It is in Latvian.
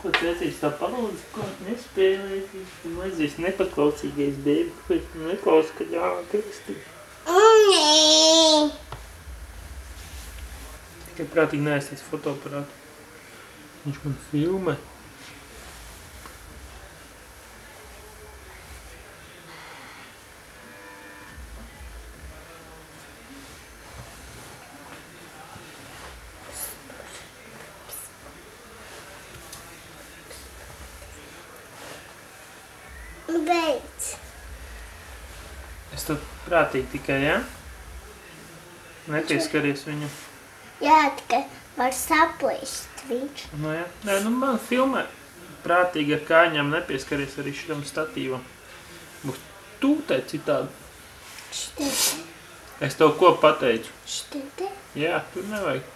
Ko tētīts tā palūdzu, ko nespēlēties? Mazīs nepaklausīgais bēbi, ko neklausa, ka jākristi. Tikai prātīgi neaizties fotoaparātu. Viņš man filmē. Beidz. Es tad prātīgi tikai, jā? Nepieskaries viņu. Jā, tikai var saplīst viņš. Nu jā. Nē, nu man filmē prātīgi ar kājām nepieskaries arī šitam statīvam. Būs tūtē citādi. Štete. Es tev ko pateicu? Štete. Jā, tur nevajag.